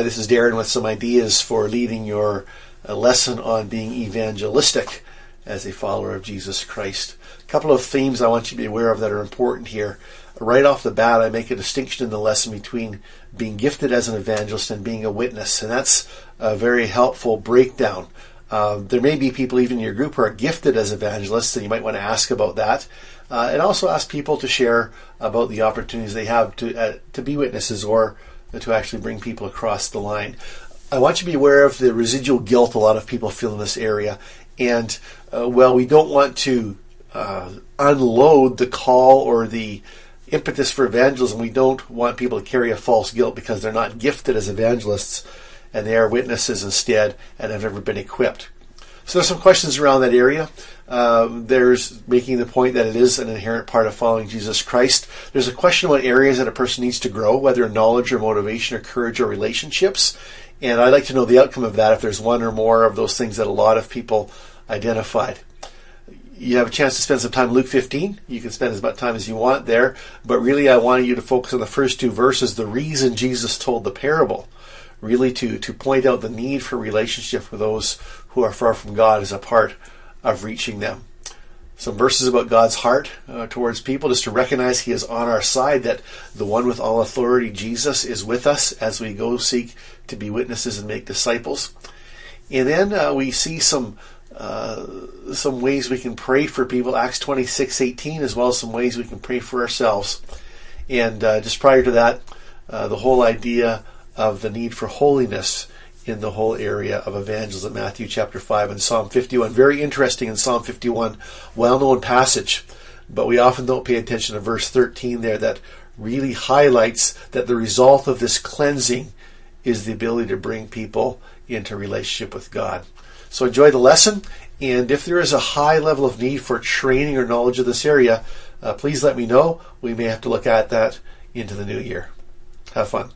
This is Darren with some ideas for leading your lesson on being evangelistic as a follower of Jesus Christ. A couple of themes I want you to be aware of that are important here. Right off the bat, I make a distinction in the lesson between being gifted as an evangelist and being a witness, and that's a very helpful breakdown. There may be people even in your group who are gifted as evangelists, and you might want to ask about that. And also ask people to share about the opportunities they have to be witnesses or to actually bring people across the line. I want you to be aware of the residual guilt a lot of people feel in this area. And we don't want to unload the call or the impetus for evangelism. We don't want people to carry a false guilt because they're not gifted as evangelists and they are witnesses instead and have never been equipped. So there's some questions around that area. There's making the point that it is an inherent part of following Jesus Christ. There's a question about areas that a person needs to grow, whether in knowledge or motivation or courage or relationships. And I'd like to know the outcome of that if there's one or more of those things that a lot of people identified. You have a chance to spend some time in Luke 15. You can spend as much time as you want there. But really I wanted you to focus on the first two verses, the reason Jesus told the parable. Really to point out the need for relationship with those who are far from God as a part of reaching them. Some verses about God's heart towards people, just to recognize He is on our side, that the one with all authority, Jesus, is with us as we go seek to be witnesses and make disciples. And then we see some ways we can pray for people, Acts 26:18, as well as some ways we can pray for ourselves. And just prior to that, the whole idea of the need for holiness in the whole area of evangelism, Matthew chapter 5 and Psalm 51. Very interesting in Psalm 51, well-known passage, but we often don't pay attention to verse 13 there that really highlights that the result of this cleansing is the ability to bring people into relationship with God. So enjoy the lesson, and if there is a high level of need for training or knowledge of this area, please let me know. We may have to look at that into the new year. Have fun.